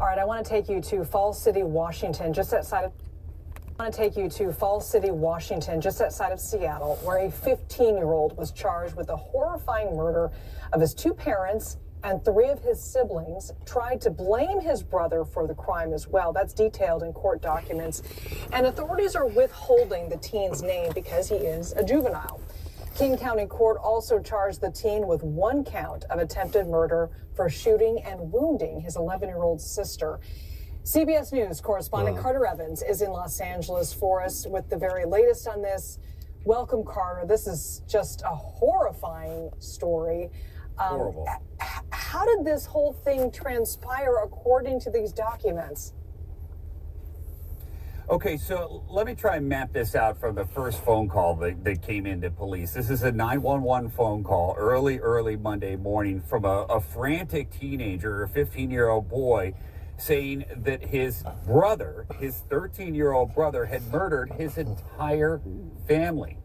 All right, I want to take you to Falls City, Washington, just outside of Seattle, where a 15-year-old was charged with the horrifying murder of his two parents and three of his siblings, tried to blame his brother for the crime as well. That's detailed in court documents. And authorities are withholding the teen's name because he is a juvenile. King County Court also charged the teen with one count of attempted murder for shooting and wounding his 11-year-old sister. CBS News correspondent Carter Evans is in Los Angeles for us with the very latest on this. Welcome, Carter. This is just a horrifying story. Horrible. How did this whole thing transpire according to these documents? Okay, so let me try and map this out from the first phone call that came into police. This is a 911 phone call early Monday morning from a frantic teenager, a 15-year-old boy, saying that his brother, his 13-year-old brother, had murdered his entire family.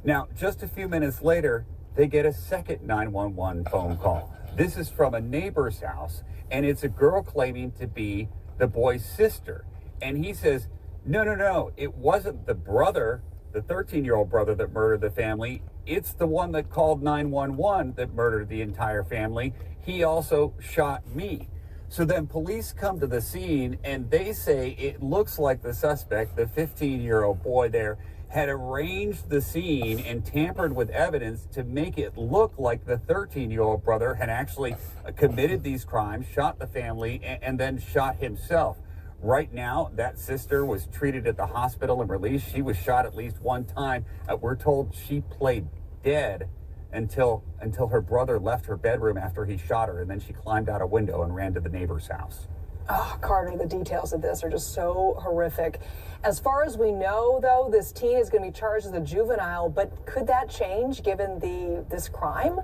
Now, just a few minutes later, they get a second 911 phone call. This is from a neighbor's house, and it's a girl claiming to be the boy's sister. And he says, no, it wasn't the brother, the 13-year-old brother that murdered the family. It's the one that called 911 that murdered the entire family. He also shot me. So then police come to the scene, and they say it looks like the suspect, the 15-year-old boy there, had arranged the scene and tampered with evidence to make it look like the 13-year-old brother had actually committed these crimes, shot the family, and then shot himself. Right now, that sister was treated at the hospital and released. She was shot at least one time. We're told she played dead until her brother left her bedroom after he shot her, and then she climbed out a window and ran to the neighbor's house. Oh, Carter, the details of this are just so horrific. As far as we know, though, this teen is going to be charged as a juvenile, but could that change given this crime?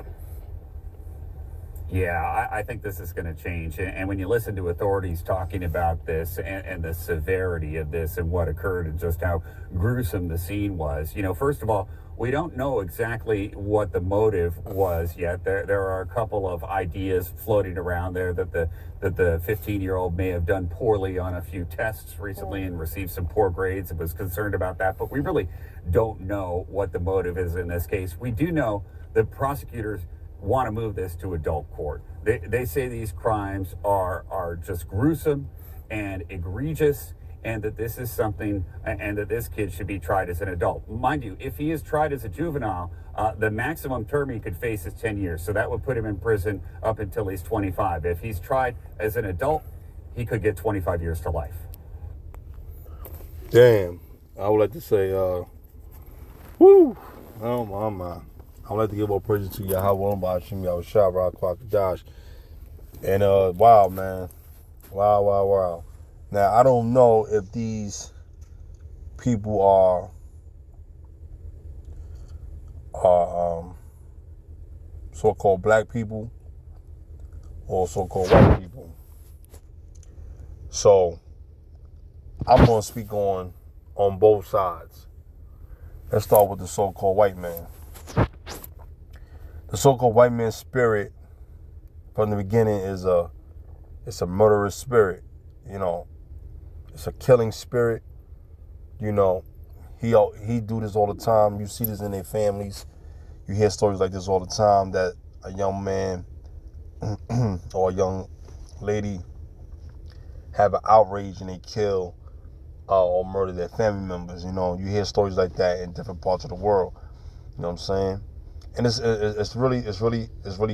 Yeah, I think this is going to change. And when you listen to authorities talking about this and the severity of this and what occurred and just how gruesome the scene was, first of all, we don't know exactly what the motive was yet. There are a couple of ideas floating around there that the 15-year-old may have done poorly on a few tests recently and received some poor grades and was concerned about that. But we really don't know what the motive is in this case. We do know that prosecutors want to move this to adult court. They say these crimes are just gruesome and egregious, and that this is something, and that this kid should be tried as an adult. Mind you, if he is tried as a juvenile, the maximum term he could face is 10 years. So that would put him in prison up until he's 25. If he's tried as an adult, he could get 25 years to life. Damn. I would like to say, woo. Oh, my. I would like to give all praise to Yahweh, Ba'ashim, Yahushua, Rakwakodash. And, wow, man. Wow. Now, I don't know if these people are so-called black people or so-called white people. So, I'm going to speak on both sides. Let's start with the so-called white man. The so-called white man's spirit from the beginning is it's a murderous spirit, It's a killing spirit, He do this all the time. You see this in their families. You hear stories like this all the time, that a young man or a young lady have an outrage and they kill or murder their family members. You hear stories like that in different parts of the world. You know what I'm saying? And it's really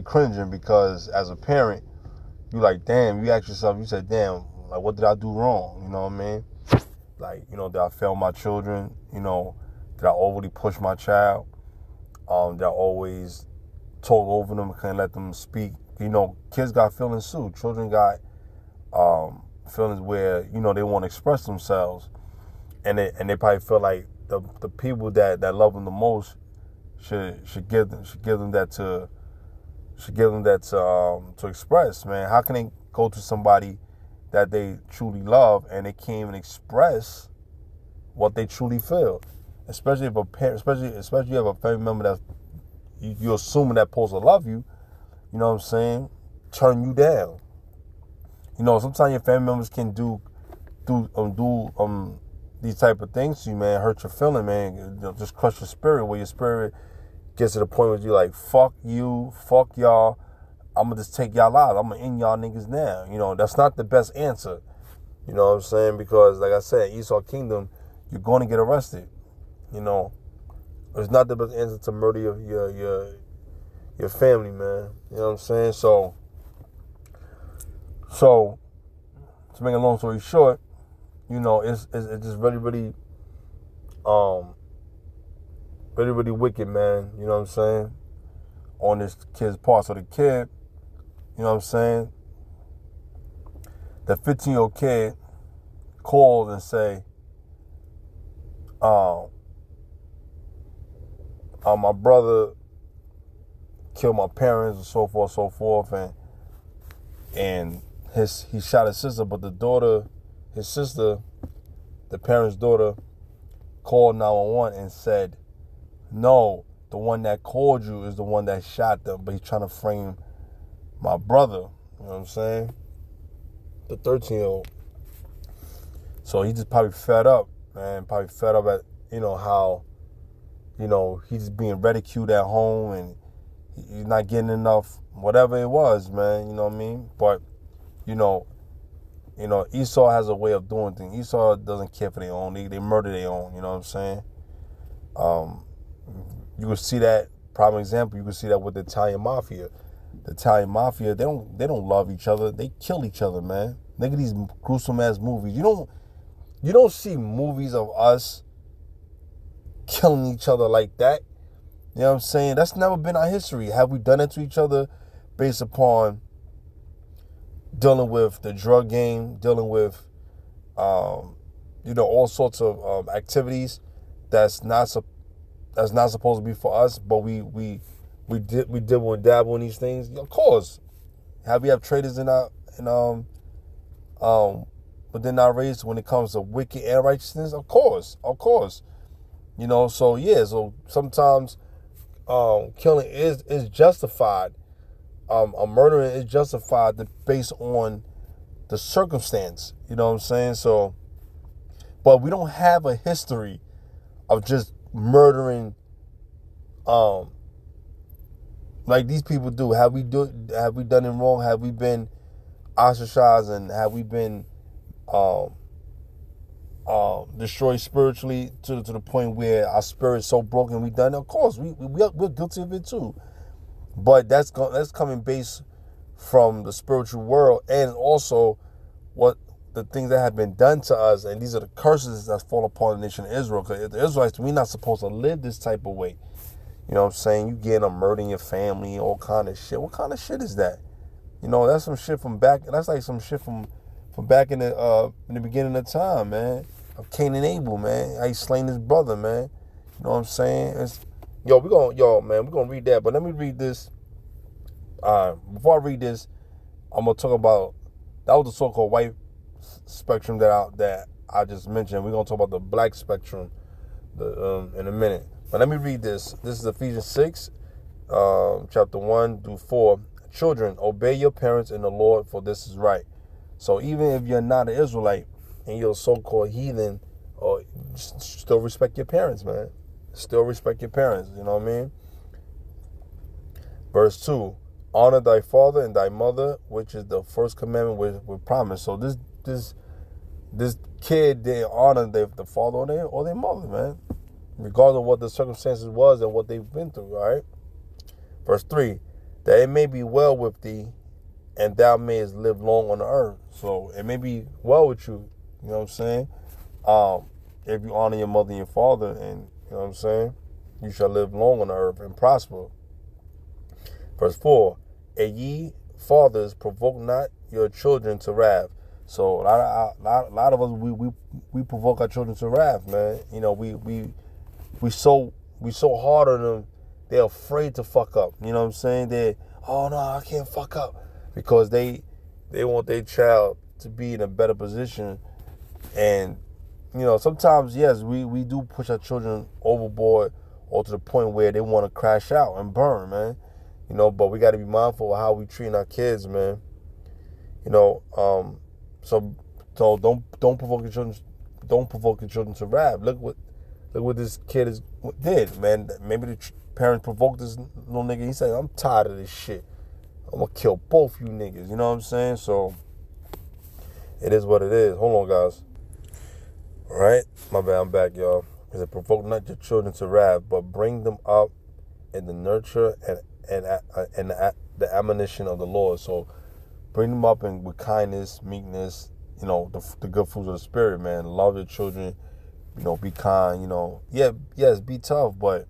cringing, because as a parent, you like, damn, you ask yourself, you said, damn, like, what did I do wrong? You know what I mean? Like, did I fail my children? Did I overly push my child? Did I always talk over them, couldn't let them speak? Kids got feelings too. Children got feelings where, they want to express themselves. And they probably feel like the people that love them the most should give them that to express, man. How can they go to somebody that they truly love and they can't even express what they truly feel? Especially if especially you have a family member that you assuming that supposed to love you, you know what I'm saying, turn you down. You know, sometimes your family members can do these type of things to you, man. Hurt your feeling, man. You know, just crush your spirit. Where your spirit gets to the point where you're like, fuck you, fuck y'all. I'm gonna just take y'all out. I'm gonna end y'all niggas now. You know, that's not the best answer. You know what I'm saying? Because, like I said, Esau Kingdom, you're going to get arrested. You know, it's not the best answer to murder your family, man. You know what I'm saying? So to make a long story short, you know, it's just really, really, really, really wicked, man. You know what I'm saying? On this kid's part. So the kid, you know what I'm saying? The 15-year-old kid called and say, my brother killed my parents and so forth, and he shot his sister, but his sister, the parent's daughter, called 911 and said, no, the one that called you is the one that shot them, but he's trying to frame my brother. You know what I'm saying? The 13-year-old. So he just probably fed up, man. Probably fed up at, you know, how, you know, he's being ridiculed at home and he's not getting enough, whatever it was, man. You know what I mean? But, you know, Esau has a way of doing things. Esau doesn't care for their own. They murder their own. You know what I'm saying? You can see that, prime example, you can see that with the Italian Mafia. The Italian Mafia, they don't love each other. They kill each other, man. Look at these gruesome ass movies. You don't see movies of us killing each other like that. You know what I'm saying? That's never been our history. Have we done it to each other based upon dealing with the drug game, dealing with you know, all sorts of activities that's not supposed to be for us, but we dibble and dabble in these things? Of course. Have we have traders within our race when it comes to wicked and righteousness? Of course. You know, so yeah, so sometimes killing is justified. Murdering is justified based on the circumstance. You know what I'm saying? So, but we don't have a history of just murdering like these people do. Have we done it wrong? Have we been ostracized, and have we been destroyed spiritually to the point where our spirit's so broken we done it? Of course, we're guilty of it too. But that's coming based from the spiritual world, and also what the things that have been done to us, and these are the curses that fall upon the nation of Israel. Because the Israelites, we're not supposed to live this type of way. You know what I'm saying? You getting a murder in your family, all kind of shit. What kind of shit is that? You know, that's some shit from back. That's like some shit from back in the beginning of time, man. Of Cain and Abel, man. How he slain his brother, man. You know what I'm saying? We're gonna read that. But let me read this. Before I read this, I'm gonna talk about that was the so-called white spectrum that I just mentioned. We're gonna talk about the black spectrum in a minute. But let me read this. This is Ephesians 6, chapter 1 through 4. Children, obey your parents in the Lord, for this is right. So even if you're not an Israelite and you're a so-called heathen, or still respect your parents, man. Still respect your parents. You know what I mean? Verse 2. Honor thy father and thy mother, which is the first commandment with promise. So this kid, they honor the father or their mother, man, regardless of what the circumstances was and what they've been through. All right. Verse 3, that it may be well with thee, and thou mayest live long on the earth. So it may be well with you. You know what I'm saying? If you honor your mother and your father, and you know what I'm saying, you shall live long on the earth and prosper. Verse 4, and ye fathers, provoke not your children to wrath. So a lot of us we provoke our children to wrath, man. You know, we so hard on them, they're afraid to fuck up. You know what I'm saying? Oh no, I can't fuck up, because they want their child to be in a better position. And you know, sometimes yes, we do push our children overboard, or to the point where they want to crash out and burn, man. You know, but we got to be mindful of how we treat our kids, man. You know, so don't provoke your children. Don't provoke your children to wrath. Look what this kid did, man. Maybe the parents provoked this little nigga. He said, "I'm tired of this shit. I'm gonna kill both you niggas." You know what I'm saying? So it is what it is. Hold on, guys. All right, my bad. I'm back, y'all. Is it provoke not your children to wrath, but bring them up in the nurture and the admonition of the Lord. So bring them up with kindness, meekness. You know, the good fruits of the spirit, man. Love your children. You know, be kind. You know, yes, be tough, but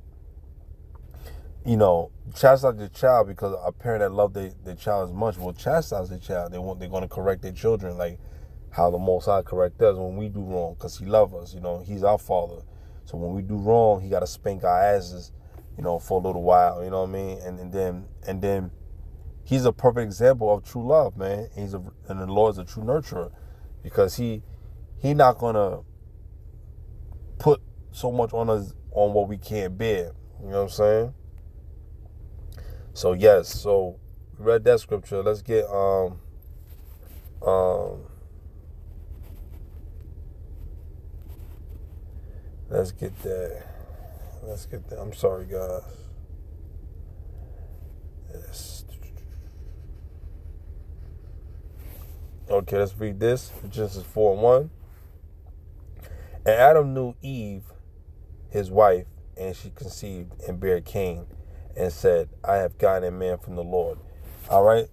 you know, chastise your child, because a parent that love their child as much will chastise their child. They're going to correct their children like how the Most High correct us when we do wrong, because He loves us. You know, He's our Father. So when we do wrong, He got to spank our asses, you know, for a little while. You know what I mean? And then He's a perfect example of true love, man. And the Lord is a true nurturer, because He not gonna put so much on us on what we can't bear. You know what I'm saying? So yes, so we read that scripture. Let's get let's get that. I'm sorry, guys. Yes. Okay, let's read this. Genesis 4:1. And Adam knew Eve, his wife, and she conceived and bare Cain, and said, I have gotten a man from the Lord. All right.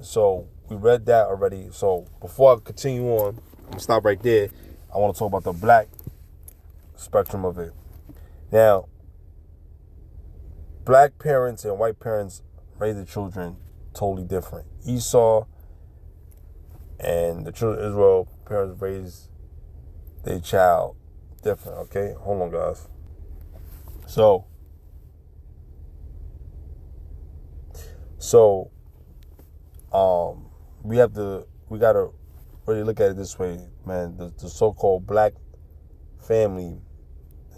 So we read that already. So before I continue on, I'm gonna stop right there. I want to talk about the black spectrum of it. Now, black parents and white parents raise their children totally different. Esau and the children of Israel, parents raise their child different. Okay, hold on, guys. So we gotta really look at it this way, man. The so-called black family,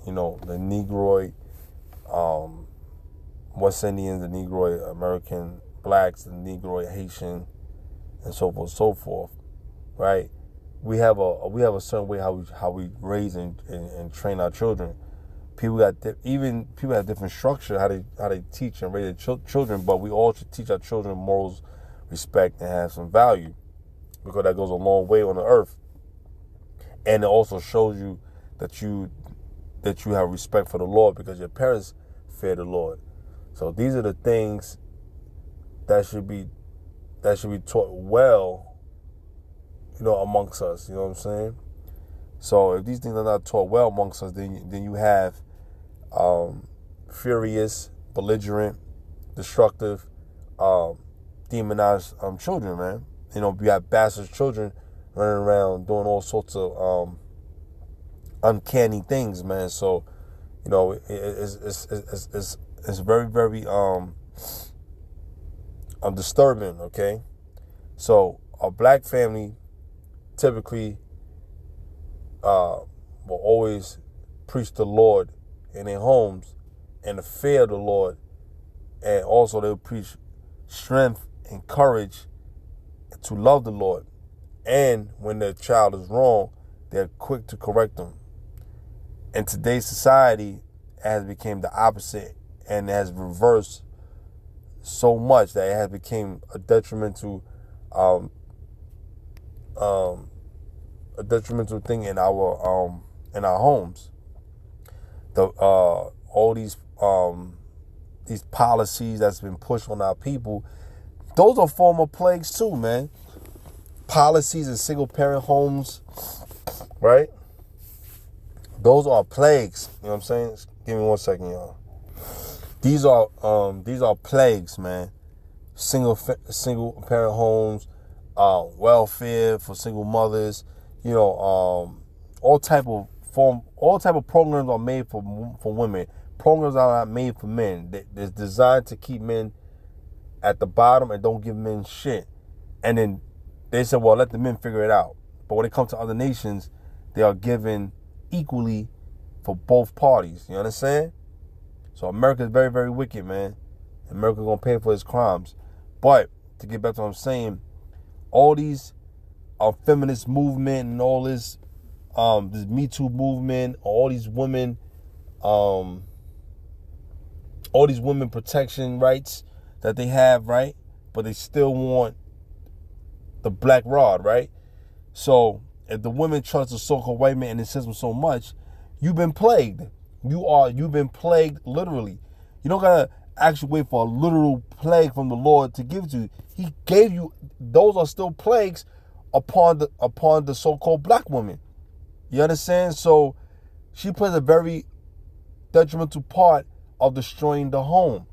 you know, the Negroid, West Indians, the Negroid American blacks, the Negroid Haitian, and so forth, right? We have a certain way how we raise and train our children. People have different structure how they teach and raise their children, but we all should teach our children morals, respect, and have some value, because that goes a long way on the earth. And it also shows you that you have respect for the Lord, because your parents fear the Lord. So these are the things that should be taught well, you know, amongst us. You know what I'm saying? So if these things are not taught well amongst us, then you have furious, belligerent, destructive, demonized children, man. You know, you have bastard children running around doing all sorts of uncanny things, man. So, you know, it's very, very disturbing. Okay, so a black family typically will always preach the Lord in their homes and the fear of the Lord, and also they'll preach strength and courage to love the Lord. And when their child is wrong, they're quick to correct them. In today's society, it has become the opposite, and it has reversed so much that it has become a detrimental thing in our homes. All these policies that's been pushed on our people, those are former plagues too, man. Policies in single parent homes, right? Those are plagues. You know what I'm saying? Give me 1 second, y'all. These are plagues, man. Single parent homes, welfare for single mothers. You know, all type of programs are made for women. Programs are not made for men. They're designed to keep men at the bottom and don't give men shit. And then they said, well, let the men figure it out. But when it comes to other nations, they are given equally for both parties. You understand? So America is very, very wicked, man. America gonna pay for its crimes. But to get back to what I'm saying, all these feminist movement and all this Me Too movement, all these women protection rights that they have, right? But they still want the black rod, right? So if the women trust the so-called white man and the system so much, you've been plagued. You've been plagued literally. You don't gotta actually wait for a literal plague from the Lord to give it to you. He gave you. Those are still plagues upon the so-called black woman. You understand? So she plays a very detrimental part of destroying the home.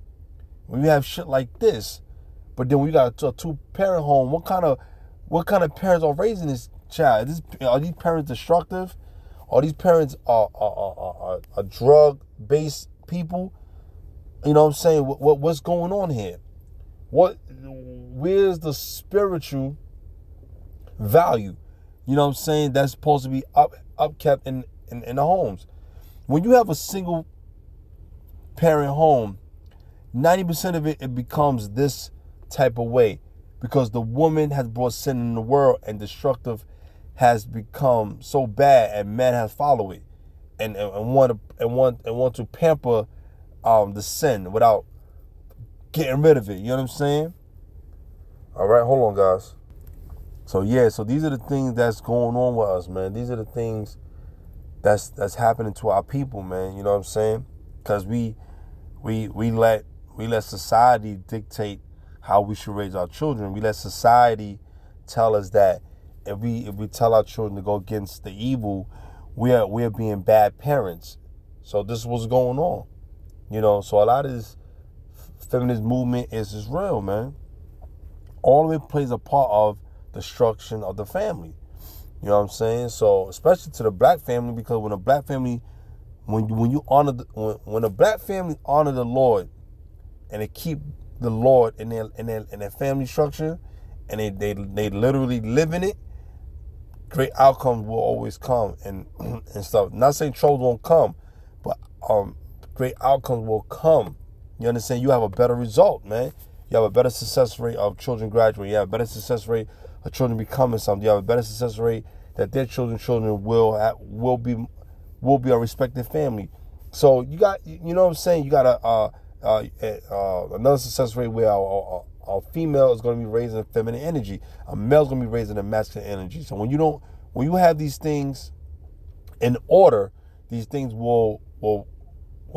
When you have shit like this, but then when you got a two-parent home, what kind of parents are raising this child? Are these parents destructive? Are these parents are drug-based people? You know what I'm saying? What's going on here? Where's the spiritual value? You know what I'm saying? That's supposed to be upkept in the homes. When you have a single parent home, 90% of it becomes this type of way, because the woman has brought sin in the world and destructive has become so bad, and man has followed it and want to pamper the sin without getting rid of it. You know what I'm saying? All right, hold on, guys. So these are the things that's going on with us, man. These are the things that's happening to our people, man. You know what I'm saying? Because we let society dictate how we should raise our children. We let society tell us that if we tell our children to go against the evil, we're being bad parents. So this is what's going on. You know, so a lot of this feminist movement is real, man. All of it plays a part of destruction of the family. You know what I'm saying? So especially to the black family, because when a black family, when a black family honor the Lord and they keep the Lord in their family structure, and they literally live in it, great outcomes will always come and stuff. Not saying trouble won't come, but great outcomes will come. You understand? You have a better result, man. You have a better success rate of children graduating. You have a better success rate of children becoming something. You have a better success rate that their children will be a respected family. So you got, you know what I'm saying? You got another success rate where a female is going to be raised in feminine energy. A male is going to be raised in a masculine energy. So when you have these things in order, these things will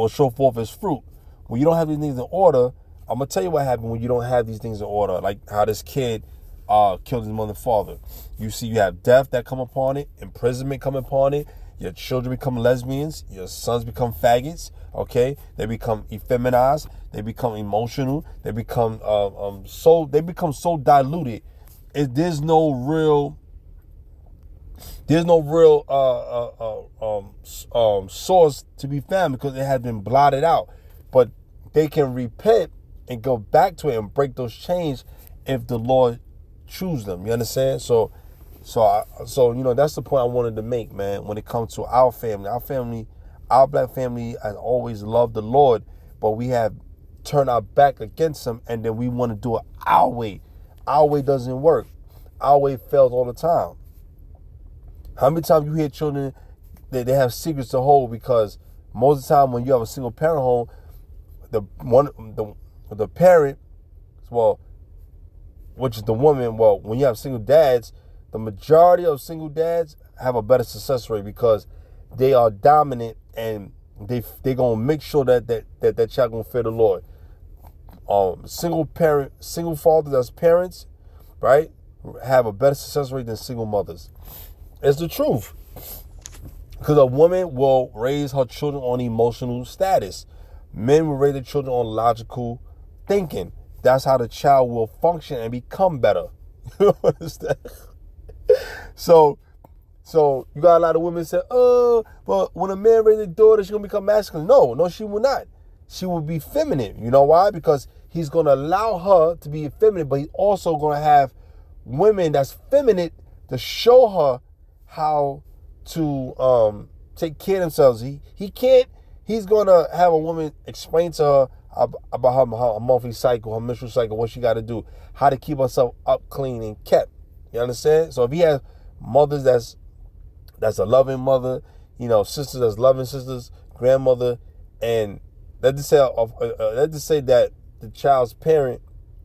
show forth as fruit. When you don't have these things in order, I'm gonna tell you what happened when you don't have these things in order. Like how this kid killed his mother and father. You have death that come upon it, imprisonment come upon it. Your children become lesbians. Your sons become faggots. Okay, they become effeminized. They become emotional. They become so diluted. There's no real source to be found, because it has been blotted out. But they can repent and go back to it and break those chains if the Lord choose them. You understand? So you know, that's the point I wanted to make, man. When it comes to our family, our black family has always loved the Lord, but we have turned our back against Him, and then we want to do it our way. Our way doesn't work. Our way fails all the time. How many times you hear children that they have secrets to hold? Because most of the time when you have a single parent home, the parent, well, which is the woman, well, when you have single dads, the majority of single dads have a better success rate because they are dominant, and they gonna make sure that child gonna fear the Lord. Single fathers as parents, right, have a better success rate than single mothers. It's the truth. Because a woman will raise her children on emotional status. Men will raise their children on logical thinking. That's how the child will function and become better. You understand? So you got a lot of women say, oh, but when a man raises a daughter, she's going to become masculine. No, she will not. She will be feminine. You know why? Because he's going to allow her to be feminine, but he's also going to have women that's feminine to show her how to take care of themselves. He's going to have a woman explain to her about her monthly cycle, her menstrual cycle, what she got to do, how to keep herself up, clean, and kept. You understand? So if he has mothers that's a loving mother, you know, sisters that's loving sisters, grandmother, and let's just say that the child's parent,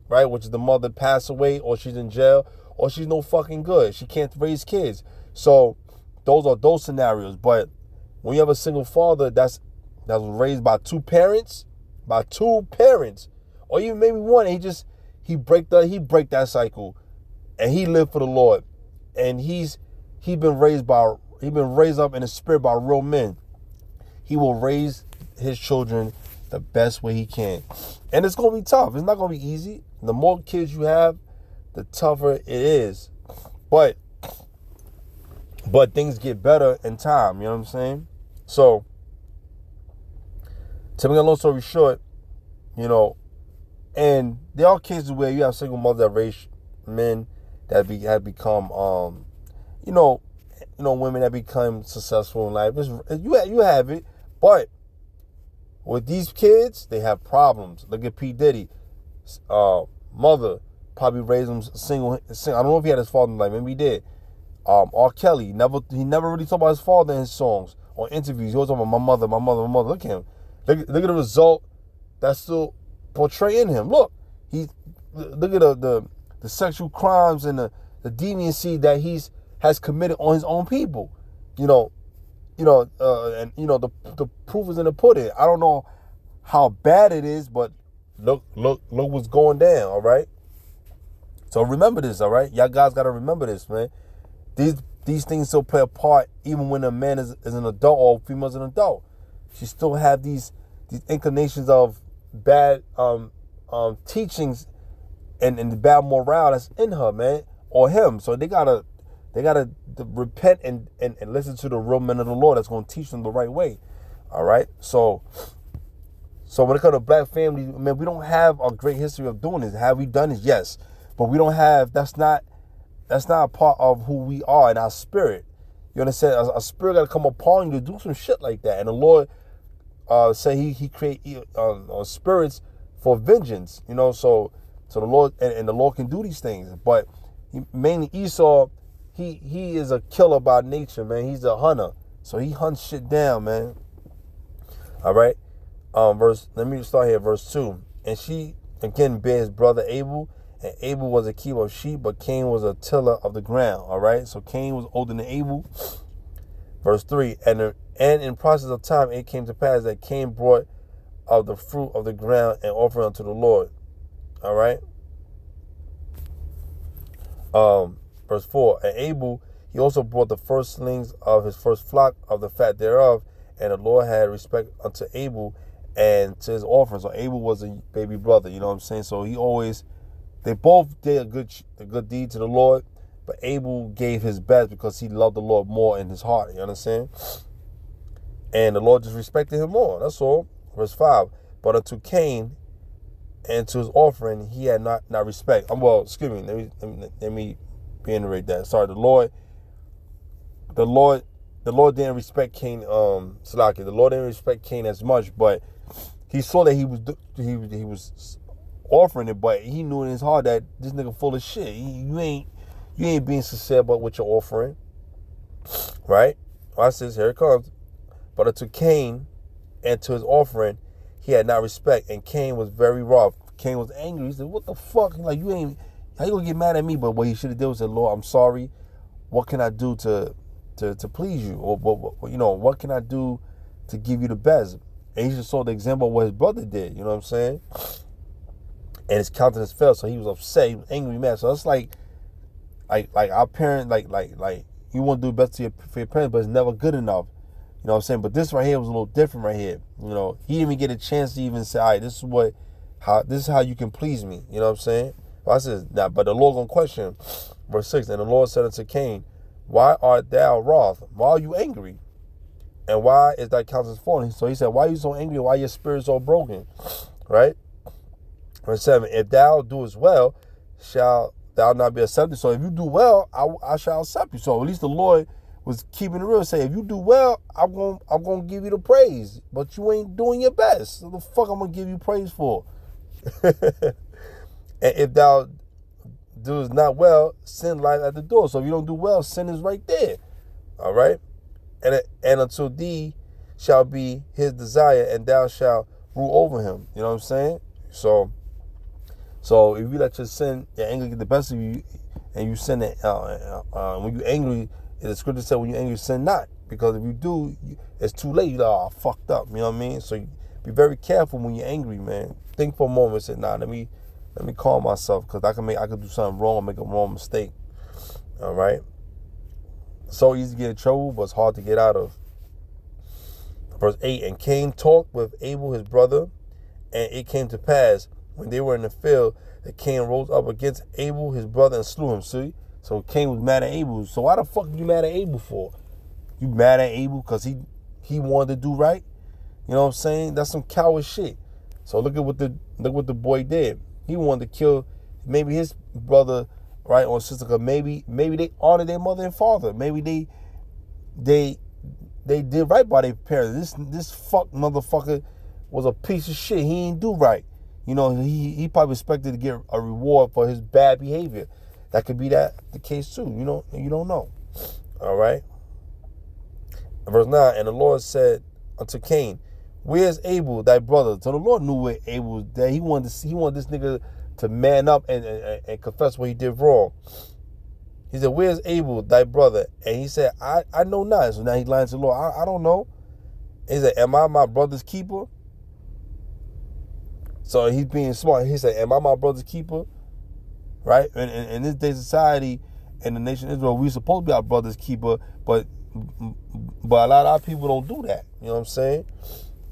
right, which is the mother, passed away, or she's in jail, or she's no fucking good. She can't raise kids. So those are those scenarios. But when you have a single father that was raised by two parents, or even maybe one, he break that cycle, and he lived for the Lord, and he been raised up in the spirit by real men. He will raise his children the best way he can, and it's gonna be tough. It's not gonna be easy. The more kids you have, the tougher it is, but things get better in time. You know what I'm saying? So, to make a long story short, you know, and there are cases where you have single mothers that raise men that have become, women that become successful in life. You have it, but with these kids, they have problems. Look at P. Diddy. Mother probably raised him single. I don't know if he had his father in life. Maybe he did. R. Kelly, he never really talked about his father in his songs or interviews. He always talking about my mother. Look at him. Look at the result that's still portraying him. Look at the sexual crimes and the deviancy that has committed on his own people. The proof is in the pudding. I don't know how bad it is, but look what's going down. All right. So remember this. All right, y'all guys gotta remember this, man. These things still play a part even when a man is an adult or a female is an adult. She still have these inclinations of bad teachings and the bad morale that's in her, man, or him. So they gotta repent and listen to the real men of the Lord that's gonna teach them the right way. All right. So when it comes to black family, man, we don't have a great history of doing this. Have we done it? Yes, but we don't have. That's not a part of who we are in our spirit. You understand? A spirit got to come upon you to do some shit like that. And the Lord say He create spirits for vengeance. You know, so the Lord and the Lord can do these things. But mainly Esau, he is a killer by nature, man. He's a hunter, so he hunts shit down, man. All right. Let me start here, verse 2. And she again bare his brother Abel. And Abel was a keeper of sheep, but Cain was a tiller of the ground. All right, so Cain was older than Abel. Verse 3, and in process of time it came to pass that Cain brought of the fruit of the ground and offered unto the Lord. All right. Verse 4, and Abel, he also brought the firstlings of his first flock of the fat thereof, and the Lord had respect unto Abel and to his offering. So Abel was a baby brother, you know what I'm saying? So they both did a good deed to the Lord, but Abel gave his best because he loved the Lord more in his heart. You understand? And the Lord just respected him more. That's all. Verse 5. But unto Cain and to his offering he had not respect. Excuse me. Let me reiterate that. Sorry. The Lord didn't respect Cain. Salaki. The Lord didn't respect Cain as much, but he saw that he was offering it, but he knew in his heart that this nigga full of shit. You ain't being sincere about what you're offering, right? Watch this. Here it comes. But unto Cain and to his offering he had not respect, and Cain was very wroth. Cain was angry. He said, "What the fuck? Like how you gonna get mad at me?" But what he should have did was said, "Lord, I'm sorry. What can I do to please you, or what can I do to give you the best?" And he just saw the example of what his brother did. You know what I'm saying? And his countenance fell, so he was upset, he was angry, mad. So it's like our parent, like you want to do the best for your parents, but it's never good enough. You know what I'm saying? But this right here was a little different right here. You know, he didn't even get a chance to even say, all right, this is how you can please me. You know what I'm saying? Well, I said, nah, but the Lord gonna question him. Verse 6, and the Lord said unto Cain, why art thou wroth? Why are you angry? And why is thy countenance falling? So he said, why are you so angry? Why your spirit so broken? Right? Verse 7, if thou doest well, shall thou not be accepted. So if you do well, I shall accept you. So at least the Lord was keeping it real. Say, if you do well, I'm gonna give you the praise. But you ain't doing your best. So the fuck I'm gonna give you praise for? And if thou does not well, sin lies at the door. So if you don't do well, sin is right there. All right? And until thee shall be his desire, and thou shalt rule over him. You know what I'm saying? So if you let your anger get the best of you, and you sin it, when you're angry, the scripture said when you're angry, sin not. Because if you do, it's too late. You're like, oh, fucked up. You know what I mean? So be very careful when you're angry, man. Think for a moment and say, nah, let me calm myself, because I could do something wrong or make a wrong mistake. All right? So easy to get in trouble, but it's hard to get out of. Verse 8, and Cain talked with Abel his brother, and it came to pass, when they were in the field, that Cain rose up against Abel his brother and slew him. See? So Cain was mad at Abel. So why the fuck you mad at Abel for? You mad at Abel because he wanted to do right? You know what I'm saying? That's some coward shit. So look what the boy did. He wanted to kill maybe his brother, right, or sister. Cause maybe they honor their mother and father. Maybe they did right by their parents. This fuck motherfucker was a piece of shit. He ain't do right. You know, he probably expected to get a reward for his bad behavior. That could be the case too. You don't know. All right. Verse 9, and the Lord said unto Cain, where's Abel, thy brother? So the Lord knew where Abel was there. He wanted this nigga to man up and confess what he did wrong. He said, where's Abel, thy brother? And he said, I know not. So now he's lying to the Lord. I don't know. He said, am I my brother's keeper? So he's being smart. He said, am I my brother's keeper? Right? And in this day society, in the nation of Israel, we're supposed to be our brother's keeper, but a lot of our people don't do that. You know what I'm saying?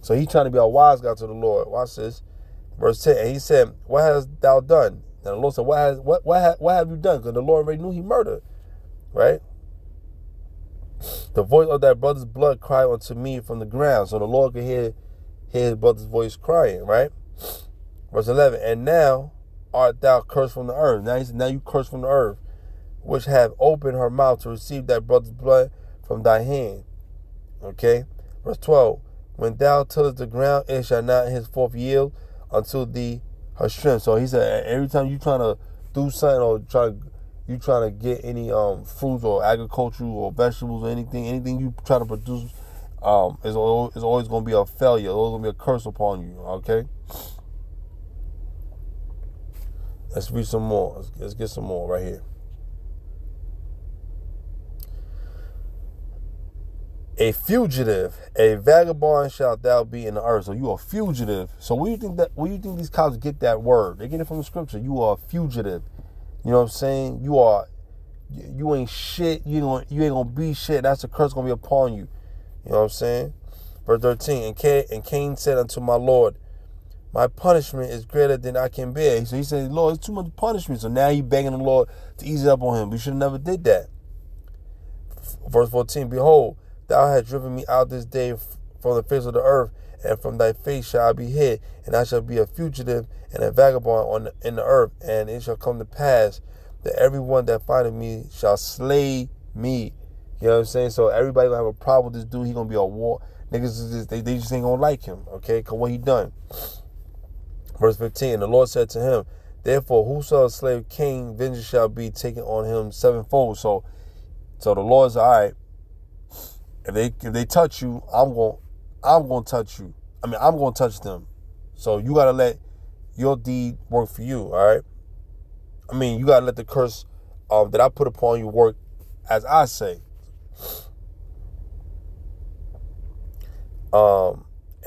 So he's trying to be a wise guy to the Lord. Watch this. Verse 10, and he said, what hast thou done? And the Lord said, what have you done? Because the Lord already knew he murdered. Right? The voice of thy brother's blood cried unto me from the ground. So the Lord could hear his brother's voice crying. Right? Verse 11, and now art thou cursed from the earth. Now he said, now you cursed from the earth, which have opened her mouth to receive thy brother's blood from thy hand. Okay? Verse 12, when thou tillest the ground, it shall not henceforth yield unto thee her strength. So he said, every time you trying to do something or you trying to get any fruits or agricultural or vegetables or anything you try to produce, is always going to be a failure. It's always going to be a curse upon you. Okay? Let's read some more. Let's get some more right here. A fugitive, a vagabond shalt thou be in the earth. So you are a fugitive. So where do you think these cops get that word? They get it from the scripture. You are a fugitive. You know what I'm saying? You ain't shit. You ain't gonna be shit. That's a curse gonna be upon you. You know what I'm saying? Verse 13. And Cain said unto my Lord, my punishment is greater than I can bear. So he said, Lord, it's too much punishment. So now he begging the Lord to ease it up on him. We should have never did that. Verse 14. Behold, thou hast driven me out this day from the face of the earth, and from thy face shall I be hid, and I shall be a fugitive and a vagabond in the earth. And it shall come to pass that everyone that findeth me shall slay me. You know what I'm saying? So everybody gonna have a problem with this dude. He gonna be a war. Niggas, they just ain't gonna like him, okay? Because what he done. Verse 15, the Lord said to him, therefore, whoso slave Cain, vengeance shall be taken on him sevenfold. So the Lord's all right. If they touch you, I'm gonna touch you. I mean, I'm gonna touch them. So you gotta let your deed work for you. All right. I mean, you gotta let the curse that I put upon you work as I say.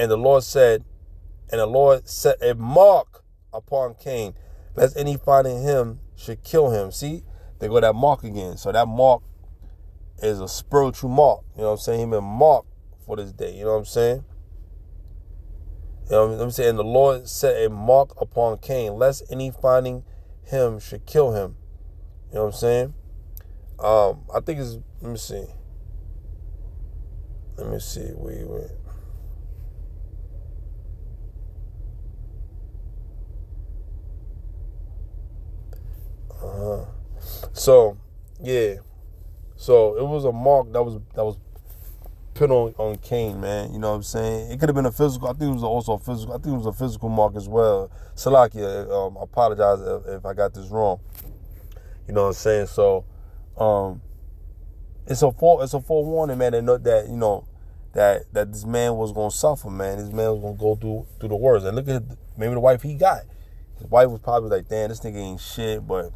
And the Lord set a mark upon Cain, lest any finding him should kill him. See, they go that mark again. So that mark is a spiritual mark. You know what I'm saying? He been marked for this day. You know what I'm saying? You know what I'm saying? And the Lord set a mark upon Cain, lest any finding him should kill him. You know what I'm saying? I think it's, let me see where you went. So yeah. So it was a mark that was put on Cain, man. You know what I'm saying? It could have been a physical. I think it was also a physical. I think it was a physical mark as well. Salakia, I apologize if I got this wrong. You know what I'm saying? So, it's a forewarning, man. That this man was gonna suffer, man. This man was gonna go through the worst. And look at maybe the wife he got. His wife was probably like, damn, this nigga ain't shit, but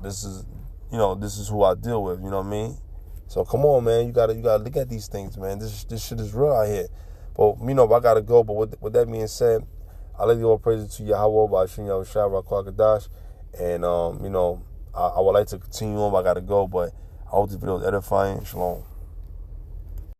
this is who I deal with. You know what I mean? So come on, man. You gotta look at these things, man. This shit is real out here. But I gotta go. But with that being said, I let you all praise to Yahweh by Shem Yahushua Kwakadash. And I would like to continue on, but I gotta go. But I hope this video is edifying. Shalom.